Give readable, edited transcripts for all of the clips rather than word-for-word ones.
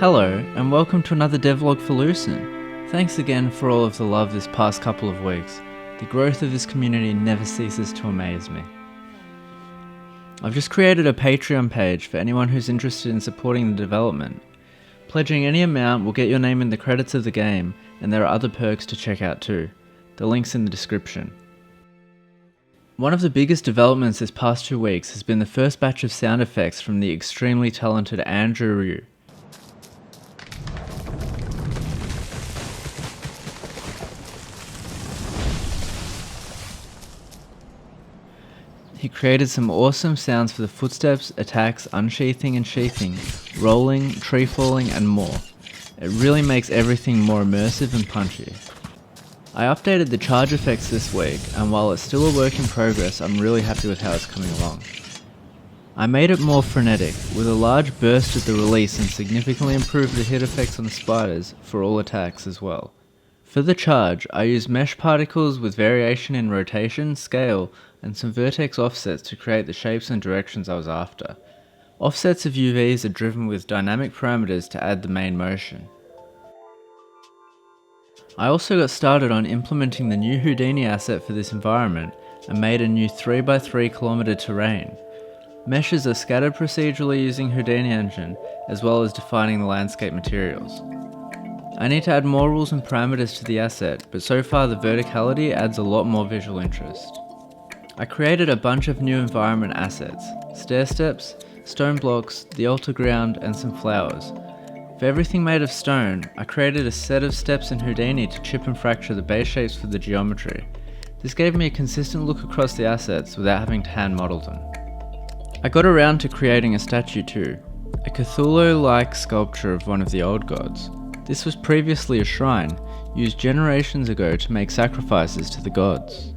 Hello, and welcome to another devlog for Lucen. Thanks again for all of the love this past couple of weeks. The growth of this community never ceases to amaze me. I've just created a Patreon page for anyone who's interested in supporting the development. Pledging any amount will get your name in the credits of the game, and there are other perks to check out too. The link's in the description. One of the biggest developments this past 2 weeks has been the first batch of sound effects from the extremely talented Andrew Ryu. He created some awesome sounds for the footsteps, attacks, unsheathing and sheathing, rolling, tree falling and more. It really makes everything more immersive and punchy. I updated the charge effects this week, and while it's still a work in progress, I'm really happy with how it's coming along. I made it more frenetic, with a large burst at the release and significantly improved the hit effects on the spiders for all attacks as well. For the charge, I used mesh particles with variation in rotation, scale, and some vertex offsets to create the shapes and directions I was after. Offsets of UVs are driven with dynamic parameters to add the main motion. I also got started on implementing the new Houdini asset for this environment and made a new 3x3 kilometer terrain. Meshes are scattered procedurally using Houdini engine, as well as defining the landscape materials. I need to add more rules and parameters to the asset, but so far the verticality adds a lot more visual interest. I created a bunch of new environment assets: stair steps, stone blocks, the altar ground, and some flowers. For everything made of stone, I created a set of steps in Houdini to chip and fracture the base shapes for the geometry. This gave me a consistent look across the assets without having to hand model them. I got around to creating a statue too, a Cthulhu-like sculpture of one of the old gods. This was previously a shrine, used generations ago to make sacrifices to the gods.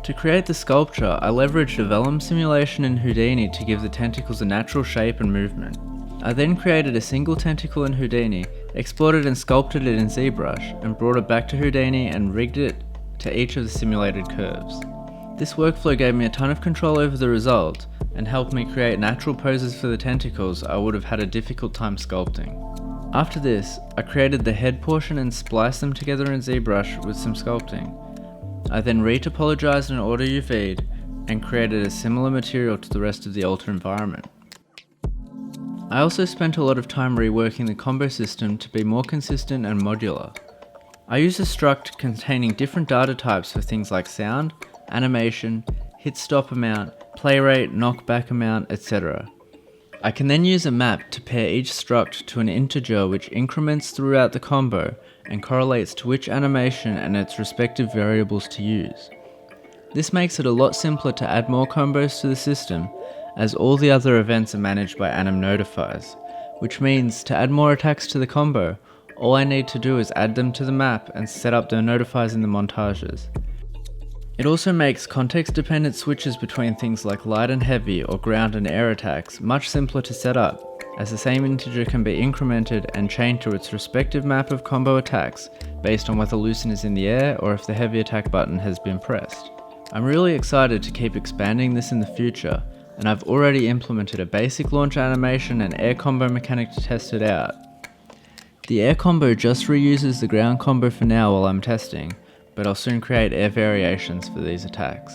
To create the sculpture, I leveraged a vellum simulation in Houdini to give the tentacles a natural shape and movement. I then created a single tentacle in Houdini, exported and sculpted it in ZBrush, and brought it back to Houdini and rigged it to each of the simulated curves. This workflow gave me a ton of control over the result, and helped me create natural poses for the tentacles I would have had a difficult time sculpting. After this, I created the head portion and spliced them together in ZBrush with some sculpting. I then retopologized and auto UV'd and created a similar material to the rest of the altar environment. I also spent a lot of time reworking the combo system to be more consistent and modular. I used a struct containing different data types for things like sound, animation, hit stop amount, play rate, knockback amount, etc. I can then use a map to pair each struct to an integer which increments throughout the combo and correlates to which animation and its respective variables to use. This makes it a lot simpler to add more combos to the system, as all the other events are managed by anim notifiers, which means to add more attacks to the combo, all I need to do is add them to the map and set up their notifiers in the montages. It also makes context-dependent switches between things like light and heavy or ground and air attacks much simpler to set up, as the same integer can be incremented and chained to its respective map of combo attacks based on whether Lucen is in the air or if the heavy attack button has been pressed. I'm really excited to keep expanding this in the future, and I've already implemented a basic launch animation and air combo mechanic to test it out. The air combo just reuses the ground combo for now while I'm testing, but I'll soon create air variations for these attacks.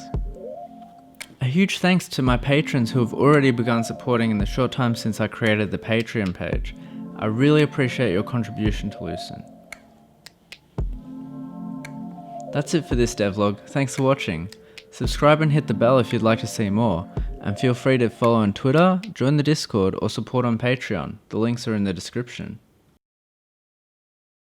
A huge thanks to my patrons who have already begun supporting in the short time since I created the Patreon page. I really appreciate your contribution to Lucen. That's it for this devlog. Thanks for watching. Subscribe and hit the bell if you'd like to see more, and feel free to follow on Twitter, join the Discord, or support on Patreon. The links are in the description.